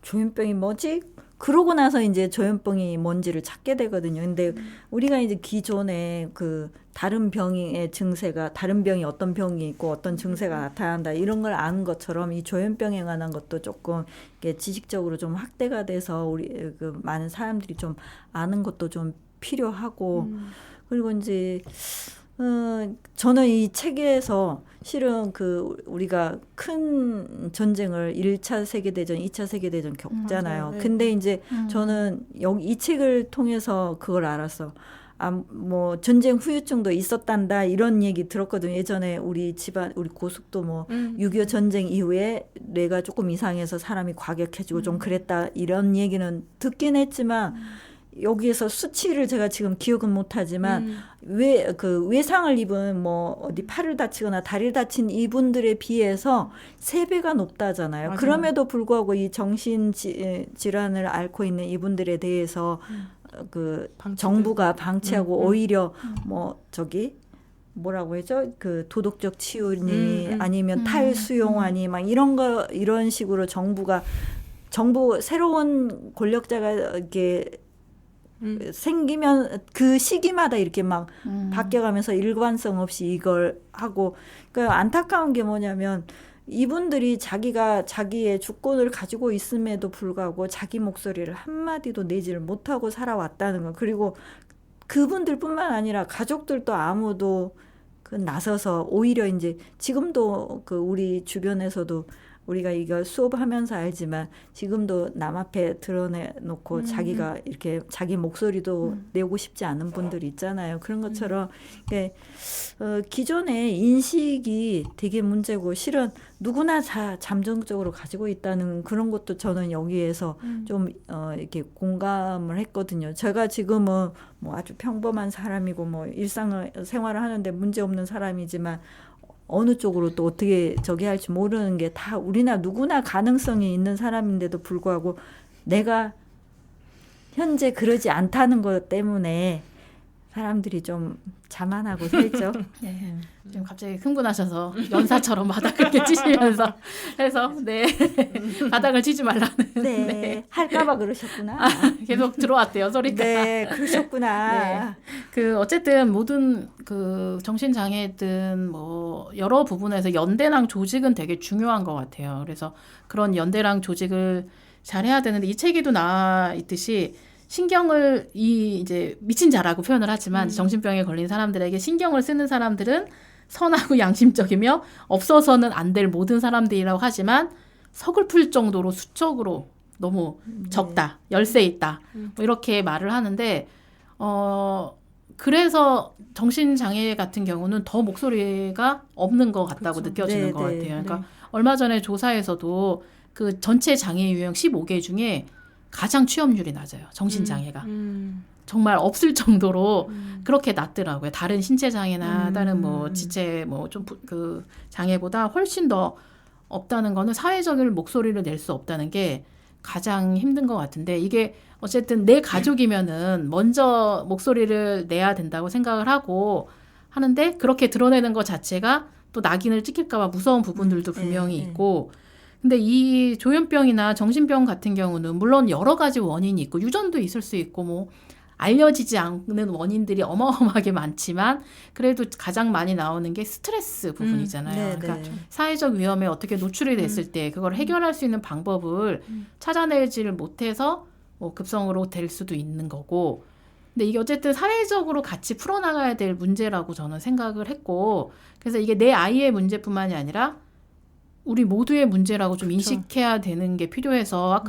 S4: 조현병이 뭐지? 그러고 나서 이제 조현병이 뭔지를 찾게 되거든요. 근데 우리가 이제 기존에 그 다른 병의 증세가 다른 병이 어떤 병이 있고 어떤 증세가 나타난다 이런 걸 아는 것처럼 이 조현병에 관한 것도 조금 이게 지식적으로 좀 확대가 돼서 우리 그 많은 사람들이 좀 아는 것도 좀 필요하고 그리고 이제 저는 이 책에서 실은 우리가 큰 전쟁을 1차 세계대전, 2차 세계대전 겪잖아요.
S3: 맞아요. 네.
S4: 근데 이제 저는 이 책을 통해서 그걸 알았어. 뭐 전쟁 후유증도 있었단다 이런 얘기 들었거든요. 예전에 우리 고숙도 뭐 6.25 전쟁 이후에 뇌가 조금 이상해서 사람이 과격해지고 좀 그랬다 이런 얘기는 듣긴 했지만 여기에서 수치를 제가 지금 기억은 못하지만 외상을 입은 뭐 어디 팔을 다치거나 다리를 다친 이분들에 비해서 3배가 높다잖아요.
S3: 맞아요.
S4: 그럼에도 불구하고 이 정신 질환을 앓고 있는 이분들에 대해서 정부가 방치하고 오히려 뭐라고 했죠? 그 도덕적 치유니 아니면
S2: 음.
S4: 탈수용하니 막 이런 식으로 정부 새로운 권력자가 이렇게 생기면 그 시기마다 이렇게 막 바뀌어가면서 일관성 없이 이걸 하고, 그러니까 안타까운 게 뭐냐면 이분들이 자기의 주권을 가지고 있음에도 불구하고 자기 목소리를 한마디도 내지를 못하고 살아왔다는 거. 그리고 그분들뿐만 아니라 가족들도 아무도 나서서 오히려 이제 지금도 그 우리 주변에서도 우리가 이거 수업하면서 알지만 지금도 남 앞에 드러내놓고 자기가 이렇게 자기 목소리도 내고 싶지 않은 분들이 있잖아요. 그런 것처럼 기존의 인식이 되게 문제고, 실은 누구나 다 잠정적으로 가지고 있다는 그런 것도 저는 여기에서 좀 이렇게 공감을 했거든요. 제가 지금은 뭐 아주 평범한 사람이고 뭐 일상생활을 하는데 문제 없는 사람이지만 어느 쪽으로 또 어떻게 저기 할지 모르는 게 다 우리나 누구나 가능성이 있는 사람인데도 불구하고 내가 현재 그러지 않다는 것 때문에 사람들이 좀 자만하고 살죠.
S2: 네. 지금 갑자기 흥분하셔서 연사처럼 바닥을 이렇게 치시면서 해서 네 바닥을 치지 말라는
S4: 네, 할까봐 그러셨구나.
S2: 계속 들어왔대요 소리가.
S4: 네, 그러셨구나.
S2: 네. 그 어쨌든 모든 그 정신 장애든 뭐 여러 부분에서 연대랑 조직은 되게 중요한 것 같아요. 그래서 그런 연대랑 조직을 잘 해야 되는데 이 책에도 나와 있듯이 신경을 이제 미친 자라고 표현을 하지만 정신병에 걸린 사람들에게 신경을 쓰는 사람들은 선하고 양심적이며 없어서는 안 될 모든 사람들이라고 하지만 서글플 정도로 수적으로 너무 적다, 열세 있다 뭐 이렇게 말을 하는데 그래서 정신장애 같은 경우는 더 목소리가 없는 것 같다고
S3: 그렇죠.
S2: 느껴지는 것 같아요. 그러니까 얼마 전에 조사에서도 그 전체 장애 유형 15개 중에 가장 취업률이 낮아요. 정신장애가. 정말 없을 정도로 그렇게 낮더라고요. 다른 신체 장애나 다른 뭐 지체 뭐 좀 그 장애보다 훨씬 더 없다는 거는 사회적인 목소리를 낼 수 없다는 게 가장 힘든 것 같은데, 이게 어쨌든 내 가족이면은 먼저 목소리를 내야 된다고 생각을 하고 하는데 그렇게 드러내는 것 자체가 또 낙인을 찍힐까 봐 무서운 부분들도 분명히 있고, 근데 이 조현병이나 정신병 같은 경우는 물론 여러 가지 원인이 있고 유전도 있을 수 있고 뭐 알려지지 않는 원인들이 어마어마하게 많지만 그래도 가장 많이 나오는 게 스트레스 부분이잖아요. 그러니까 사회적 위험에 어떻게 노출이 됐을 때 그걸 해결할 수 있는 방법을 찾아내지를 못해서 뭐 급성으로 될 수도 있는 거고, 근데 이게 어쨌든 사회적으로 같이 풀어나가야 될 문제라고 저는 생각을 했고, 그래서 이게 내 아이의 문제뿐만이 아니라 우리 모두의 문제라고 좀 인식해야 되는 게 필요해서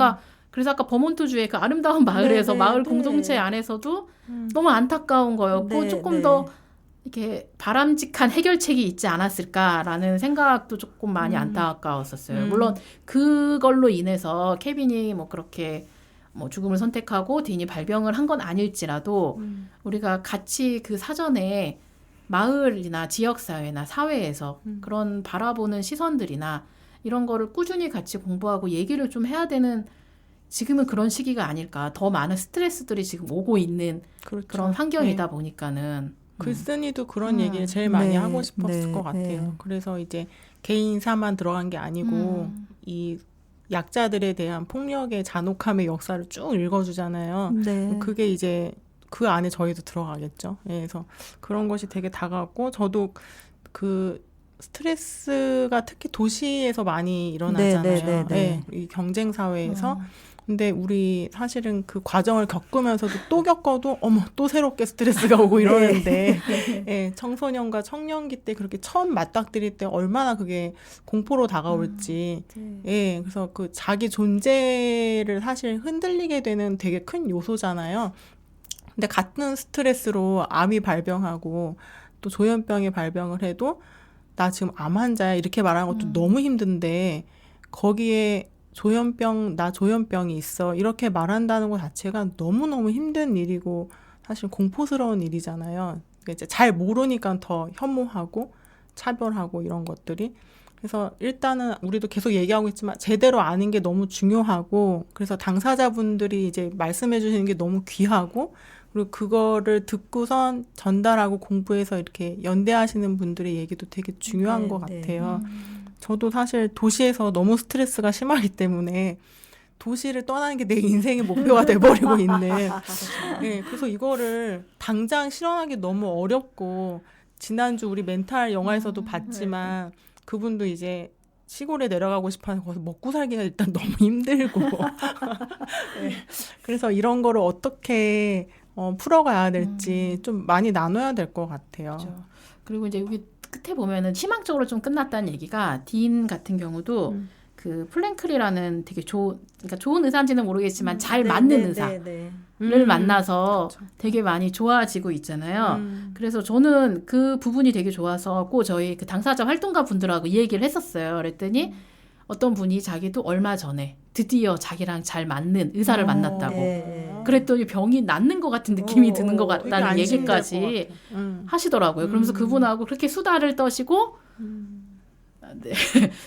S2: 그래서 아까 버몬트주의 그 아름다운 마을에서 마을 공동체 안에서도 너무 안타까운 거였고 조금 더 이렇게 바람직한 해결책이 있지 않았을까라는 생각도 조금 많이 안타까웠었어요. 물론 그걸로 인해서 케빈이 뭐 그렇게 뭐 죽음을 선택하고 딘이 발병을 한 건 아닐지라도 우리가 같이 그 사전에 마을이나 지역사회나 사회에서 그런 바라보는 시선들이나 이런 거를 꾸준히 같이 공부하고 얘기를 좀 해야 되는 지금은 그런 시기가 아닐까. 더 많은 스트레스들이 지금 오고 있는 그런 환경이다 보니까는.
S3: 글쓴이도 그런 얘기를 제일 많이 하고 싶었을 것 같아요. 그래서 이제 개인사만 들어간 게 아니고 이 약자들에 대한 폭력의 잔혹함의 역사를 쭉 읽어주잖아요. 그게 이제 그 안에 저희도 들어가겠죠. 그래서 그런 것이 되게 다가왔고, 저도 그 스트레스가 특히 도시에서 많이 일어나잖아요. 이 경쟁 사회에서. 근데 우리 사실은 그 과정을 겪으면서도 또 겪어도 어머 또 새롭게 스트레스가 오고 이러는데 청소년과 청년기 때 그렇게 처음 맞닥뜨릴 때 얼마나 그게 공포로 다가올지 그래서 그 자기 존재를 사실 흔들리게 되는 되게 큰 요소잖아요. 근데 같은 스트레스로 암이 발병하고 또 조현병이 발병을 해도 나 지금 암 환자야 이렇게 말하는 것도 너무 힘든데 거기에 나 조현병이 있어 이렇게 말한다는 것 자체가 너무너무 힘든 일이고 사실 공포스러운 일이잖아요. 이제 잘 모르니까 더 혐오하고 차별하고 이런 것들이. 그래서 일단은 우리도 계속 얘기하고 있지만 제대로 아는 게 너무 중요하고, 그래서 당사자분들이 이제 말씀해 주시는 게 너무 귀하고, 그리고 그거를 듣고선 전달하고 공부해서 이렇게 연대하시는 분들의 얘기도 되게 중요한
S4: 네,
S3: 것
S4: 네.
S3: 같아요. 저도 사실 도시에서 너무 스트레스가 심하기 때문에 도시를 떠나는 게 내 인생의 목표가 돼버리고 있는. 네, 그래서 이거를 당장 실현하기 너무 어렵고, 지난주 우리 멘탈 영화에서도 봤지만 그분도 이제 시골에 내려가고 싶어서 거기서 먹고 살기가 일단 너무 힘들고. 네, 그래서 이런 거를 어떻게 풀어가야 될지 좀 많이 나눠야 될 것 같아요.
S2: 그렇죠. 그리고 이제 여기 끝에 보면은 희망적으로 좀 끝났다는 얘기가 딘 같은 경우도 그 플랭클이라는 되게 그러니까 좋은 의사인지는 모르겠지만 잘 맞는 의사를 만나서 되게 많이 좋아지고 있잖아요. 그래서 저는 그 부분이 되게 좋아서 꼭 저희 그 당사자 활동가 분들하고 이 얘기를 했었어요. 그랬더니 어떤 분이 자기도 얼마 전에 드디어 자기랑 잘 맞는 의사를 만났다고. 그랬더니 병이 낫는 것 같은 느낌이 드는 것 같다는
S3: 되게
S2: 얘기까지 하시더라고요. 그러면서 그분하고 그렇게 수다를 떠시고 네.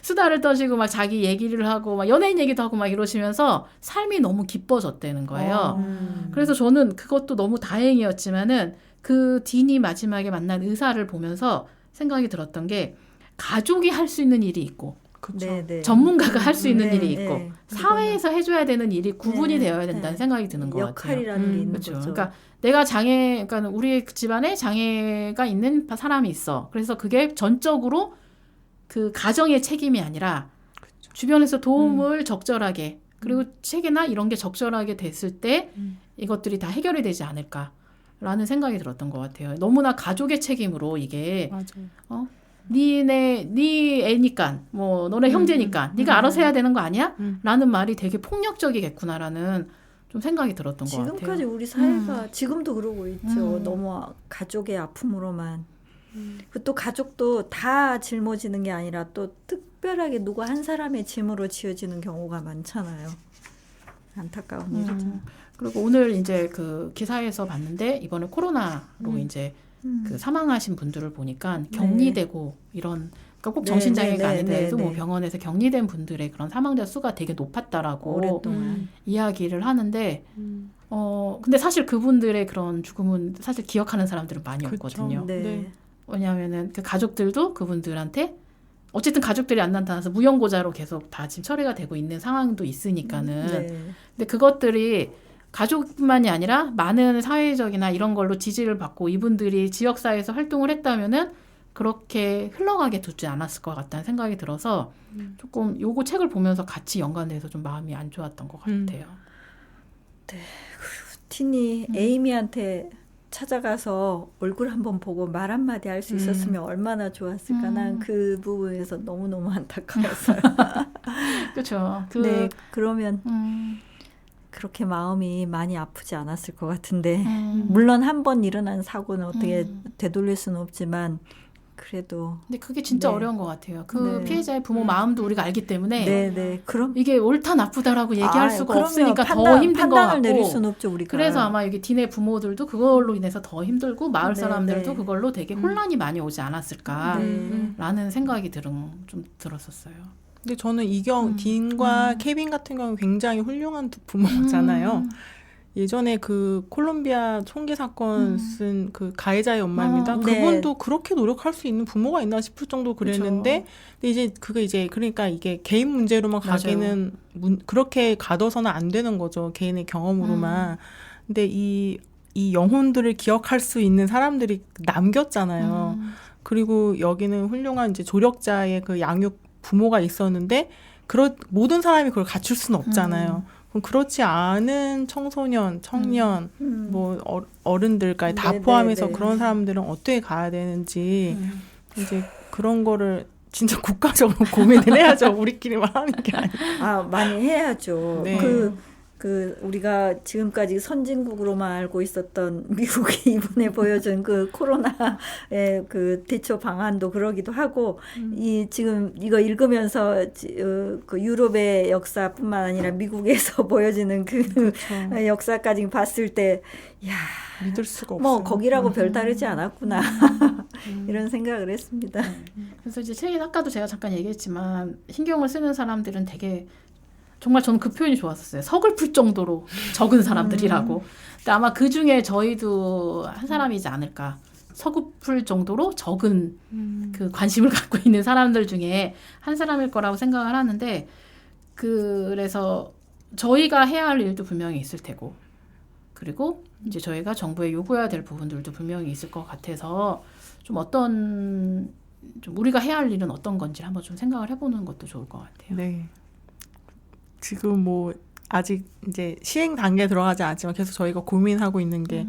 S2: 수다를 떠시고 막 자기 얘기를 하고 막 연예인 얘기도 하고 막 이러시면서 삶이 너무 기뻐졌다는 거예요. 그래서 저는 그것도 너무 다행이었지만은 그 딘이 마지막에 만난 의사를 보면서 생각이 들었던 게 가족이 할 수 있는 일이 있고 전문가가 할 수 있는 일이 있고 사회에서 해줘야 되는 일이 구분이 되어야 된다는 생각이 드는 것 같아요.
S4: 역할이라는 게 있는
S2: 그렇죠.
S4: 거죠.
S2: 그러니까 내가 그러니까 우리 집안에 장애가 있는 사람이 있어. 그래서 그게 전적으로 그 가정의 책임이 아니라 주변에서 도움을 적절하게 그리고 책이나 이런 게 적절하게 됐을 때 이것들이 다 해결이 되지 않을까라는 생각이 들었던 것 같아요. 너무나 가족의 책임으로 이게 네 애니까 뭐 너네 형제니까 네가 알아서 해야 되는 거 아니야? 라는 말이 되게 폭력적이겠구나라는 좀 생각이 들었던 것 같아요.
S4: 지금까지 우리 사회가 지금도 그러고 있죠. 너무 가족의 아픔으로만. 또 가족도 다 짊어지는 게 아니라 또 특별하게 누구 한 사람의 짐으로 지어지는 경우가 많잖아요. 안타까운 일이죠.
S2: 그리고 오늘 이제 그 기사에서 봤는데 이번에 코로나로 이제 그 사망하신 분들을 보니까 격리되고 이런 그러니까 꼭 정신장애가 아니더라도 뭐 병원에서 격리된 분들의 그런 사망자 수가 되게 높았다라고
S4: 오랫동안
S2: 이야기를 하는데 근데 사실 그분들의 그런 죽음은 사실 기억하는 사람들은 많이 없거든요. 왜냐하면은 그 가족들도 그분들한테 어쨌든 가족들이 안 나타나서 무연고자로 계속 다 지금 처리가 되고 있는 상황도 있으니까는. 근데 그것들이 가족뿐만이 아니라 많은 사회적이나 이런 걸로 지지를 받고 이분들이 지역사회에서 활동을 했다면은 그렇게 흘러가게 두지 않았을 것 같다는 생각이 들어서 조금 요거 책을 보면서 같이 연관돼서 좀 마음이 안 좋았던 것 같아요.
S4: 틴이 에이미한테 찾아가서 얼굴 한번 보고 말 한마디 할 수 있었으면 얼마나 좋았을까. 난 그 부분에서 너무너무 안타까웠어요.
S2: 그렇죠.
S4: 그러면 그렇게 마음이 많이 아프지 않았을 것 같은데 물론 한 번 일어난 사고는 어떻게 되돌릴 수는 없지만 그래도
S2: 근데 그게 진짜 어려운 것 같아요. 그 피해자의 부모 마음도 우리가 알기 때문에
S4: 그럼
S2: 이게 옳다 나쁘다라고 얘기할 수가 없으니까 더 힘든 것 같고
S4: 내릴 수는 없죠, 우리가.
S2: 그래서 아마 여기 딘의 부모들도 그걸로 인해서 더 힘들고 마을 사람들도 그걸로 되게 혼란이 많이 오지 않았을까라는 생각이 좀 들었었어요.
S3: 근데 저는 딘과 케빈 같은 경우는 굉장히 훌륭한 부모잖아요. 예전에 그 콜롬비아 총기 사건 쓴 그 가해자의 엄마입니다. 그분도 그렇게 노력할 수 있는 부모가 있나 싶을 정도 그랬는데, 근데 이제 그게 이제 그러니까 이게 개인 문제로만 가기는 그렇게 가둬서는 안 되는 거죠. 개인의 경험으로만. 근데 이 영혼들을 기억할 수 있는 사람들이 남겼잖아요. 그리고 여기는 훌륭한 이제 조력자의 그 양육 부모가 있었는데 모든 사람이 그걸 갖출 수는 없잖아요. 그럼 그렇지 않은 청소년, 청년, 뭐 어른들까지 다 포함해서 그런 사람들은 어떻게 가야 되는지 이제 그런 거를 진짜 국가적으로 고민을 해야죠. 우리끼리만 하는 게 아니라.
S4: 많이 해야죠.
S3: 네.
S4: 우리가 지금까지 선진국으로만 알고 있었던 미국이 이번에 보여준 그 코로나의 그 대처 방안도 그러기도 하고, 지금 이거 읽으면서 그 유럽의 역사뿐만 아니라 미국에서 보여지는 그 역사까지 봤을 때,
S3: 믿을 수가 없어요.
S4: 뭐 거기라고 별 다르지 않았구나. 이런 생각을 했습니다.
S2: 그래서 이제 책에 아까도 제가 잠깐 얘기했지만 신경을 쓰는 사람들은 되게 정말 저는 그 표현이 좋았었어요. 서글플 정도로 적은 사람들이라고. 근데 아마 그 중에 저희도 한 사람이지 않을까. 서글플 정도로 적은 그 관심을 갖고 있는 사람들 중에 한 사람일 거라고 생각을 하는데, 그래서 저희가 해야 할 일도 분명히 있을 테고, 그리고 이제 저희가 정부에 요구해야 될 부분들도 분명히 있을 것 같아서 좀 우리가 해야 할 일은 어떤 건지 한번 좀 생각을 해보는 것도 좋을 것 같아요.
S3: 네. 지금 뭐 아직 이제 시행 단계에 들어가지 않았지만 계속 저희가 고민하고 있는 게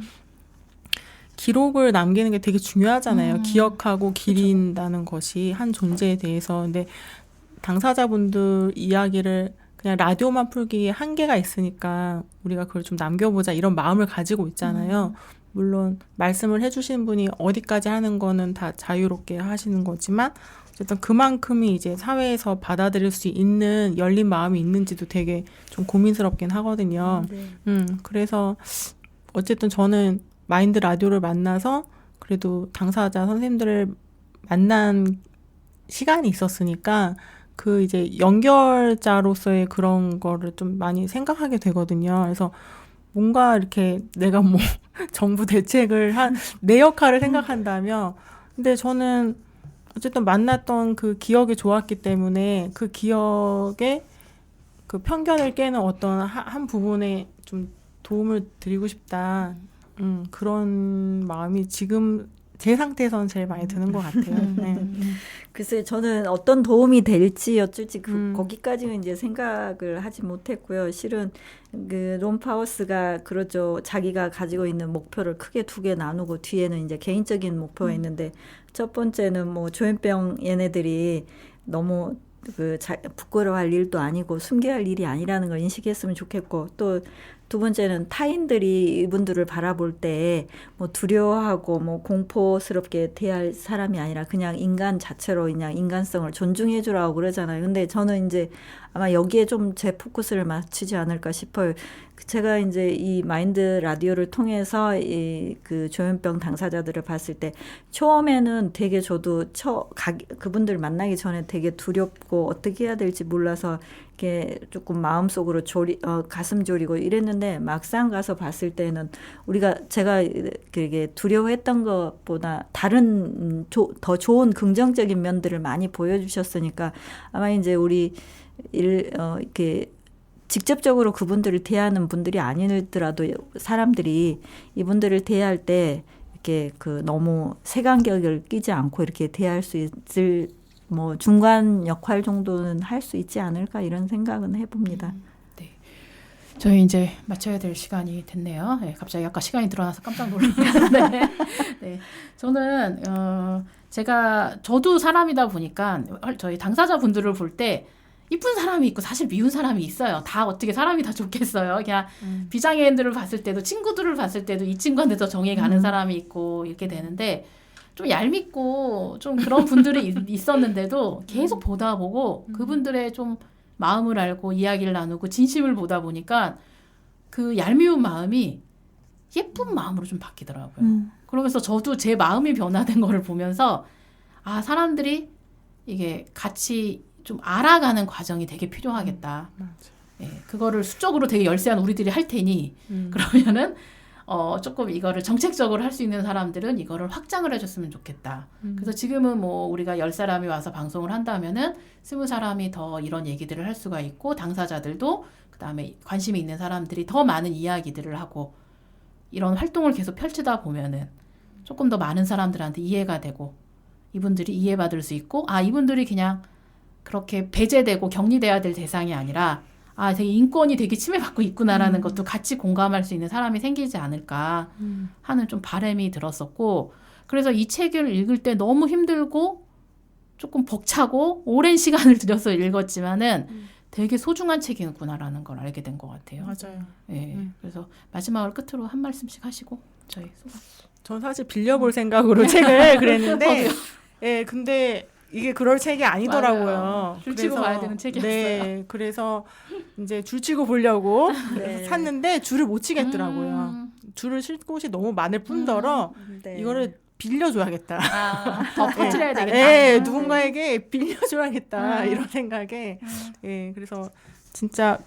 S3: 기록을 남기는 게 되게 중요하잖아요. 기억하고 기린다는 것이 한 존재에 대해서. 근데 당사자분들 이야기를 그냥 라디오만 풀기에 한계가 있으니까 우리가 그걸 좀 남겨보자 이런 마음을 가지고 있잖아요. 물론 말씀을 해주신 분이 어디까지 하는 거는 다 자유롭게 하시는 거지만 어쨌든 그만큼이 이제 사회에서 받아들일 수 있는 열린 마음이 있는지도 되게 좀 고민스럽긴 하거든요. 그래서 어쨌든 저는 마인드 라디오를 만나서 그래도 당사자 선생님들을 만난 시간이 있었으니까 그 이제 연결자로서의 그런 거를 좀 많이 생각하게 되거든요. 그래서 뭔가 이렇게 내가 뭐 정부 대책을 한 내 역할을 생각한다면, 근데 저는 어쨌든 만났던 그 기억이 좋았기 때문에 그 기억에 그 편견을 깨는 어떤 한 부분에 좀 도움을 드리고 싶다. 그런 마음이 지금 제 상태에서는 제일 많이 드는 것 같아요. 네.
S4: 글쎄 저는 어떤 도움이 될지 어쩔지 거기까지는 이제 생각을 하지 못했고요. 실은 그 론 파워스가 그러죠. 자기가 가지고 있는 목표를 크게 두 개 나누고 뒤에는 이제 개인적인 목표가 있는데, 첫 번째는 뭐 조현병 얘네들이 너무 부끄러워할 일도 아니고 숨겨야 할 일이 아니라는 걸 인식했으면 좋겠고, 또 두 번째는 타인들이 이분들을 바라볼 때 뭐 두려워하고 뭐 공포스럽게 대할 사람이 아니라 그냥 인간 자체로 그냥 인간성을 존중해 주라고 그러잖아요. 근데 저는 이제 아마 여기에 좀 제 포커스를 맞추지 않을까 싶어요. 제가 이제 이 마인드 라디오를 통해서 그 조현병 당사자들을 봤을 때 처음에는 되게 저도 그분들 만나기 전에 되게 두렵고 어떻게 해야 될지 몰라서 이렇게 조금 마음속으로 가슴 졸이고 이랬는데, 막상 가서 봤을 때는 제가 그게 두려워했던 것보다 다른 더 좋은 긍정적인 면들을 많이 보여주셨으니까 아마 이제 우리 이렇게 직접적으로 그분들을 대하는 분들이 아니더라도 사람들이 이분들을 대할 때 이렇게 너무 색안경을 끼지 않고 이렇게 대할 수 있을 뭐 중간 역할 정도는 할 수 있지 않을까 이런 생각은 해봅니다.
S2: 네. 저희 이제 마쳐야 될 시간이 됐네요. 네, 갑자기 아까 시간이 늘어나서 깜짝 놀랐는데 네. 저는 저도 사람이다 보니까 저희 당사자분들을 볼 때 이쁜 사람이 있고 사실 미운 사람이 있어요. 다 어떻게 사람이 다 좋겠어요. 그냥 비장애인들을 봤을 때도 친구들을 봤을 때도 이 친구한테 더 정이 가는 사람이 있고 이렇게 되는데, 좀 얄밉고 좀 그런 분들이 있었는데도 계속 보다 보고 그분들의 좀 마음을 알고 이야기를 나누고 진심을 보다 보니까 그 얄미운 마음이 예쁜 마음으로 좀 바뀌더라고요. 그러면서 저도 제 마음이 변화된 거를 보면서 사람들이 이게 같이 좀 알아가는 과정이 되게 필요하겠다. 예, 그거를 수적으로 되게 열세한 우리들이 할 테니 그러면은 조금 이거를 정책적으로 할 수 있는 사람들은 이거를 확장을 해줬으면 좋겠다. 그래서 지금은 뭐 우리가 10사람이 와서 방송을 한다면은 20사람이 더 이런 얘기들을 할 수가 있고, 당사자들도 그다음에 관심이 있는 사람들이 더 많은 이야기들을 하고 이런 활동을 계속 펼치다 보면은 조금 더 많은 사람들한테 이해가 되고 이분들이 이해받을 수 있고, 이분들이 그냥 그렇게 배제되고 격리돼야 될 대상이 아니라 되게 인권이 되게 침해받고 있구나라는 것도 같이 공감할 수 있는 사람이 생기지 않을까 하는 좀 바람이 들었었고, 그래서 이 책을 읽을 때 너무 힘들고 조금 벅차고 오랜 시간을 들여서 읽었지만은 되게 소중한 책이구나라는 걸 알게 된 것 같아요.
S3: 맞아요.
S2: 예. 그래서 마지막으로 끝으로 한 말씀씩 하시고 저희 소감.
S3: 전 사실 빌려볼 생각으로 책을 그랬는데, 예, 근데 이게 그럴 책이 아니더라고요.
S2: 줄치고 봐야 되는 책이었어요.
S3: 네, 그래서 이제 줄치고 보려고
S4: 네.
S3: 샀는데 줄을 못 치겠더라고요. 줄을 칠 곳이 너무 많을 뿐더러
S4: 네.
S3: 이거를 빌려줘야겠다.
S2: 더 퍼뜨려야 되겠다.
S3: 예, 누군가에게 빌려줘야겠다 이런 생각에, 예, 그래서 진짜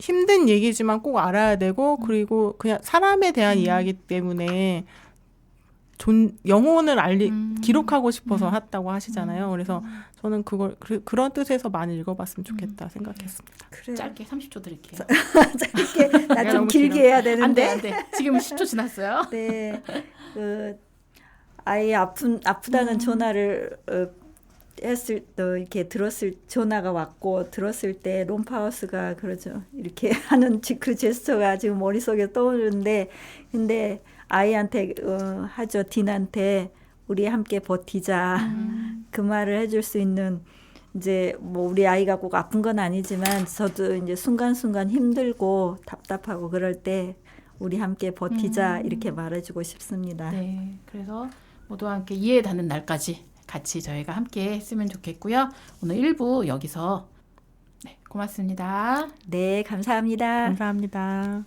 S3: 힘든 얘기지만 꼭 알아야 되고 그리고 그냥 사람에 대한 이야기 때문에 영혼을 기록하고 싶어서 했다고 하시잖아요. 그래서 저는 그런 뜻에서 많이 읽어봤으면 좋겠다 생각했습니다.
S4: 그래.
S2: 짧게 30초 드릴게요.
S4: 짧게 나 좀
S3: 너무
S4: 길게
S3: 길어.
S4: 해야
S2: 안 돼,
S4: 되는데.
S2: 안 돼. 지금 10초 지났어요.
S4: 네. 아이 아프다는 전화를 이렇게 전화가 왔고 들었을 때 롬파우스가 그러죠. 이렇게 하는 그 제스처가 지금 머릿속에 떠오르는데 근데 아이한테 하죠. 딘한테 우리 함께 버티자. 그 말을 해줄 수 있는 이제 뭐 우리 아이가 꼭 아픈 건 아니지만 저도 이제 순간순간 힘들고 답답하고 그럴 때 우리 함께 버티자 이렇게 말해주고 싶습니다.
S2: 네, 그래서 모두와 함께 이해 닿는 날까지 같이 저희가 함께 했으면 좋겠고요. 오늘 1부 여기서 네, 고맙습니다.
S4: 네, 감사합니다.
S3: 감사합니다.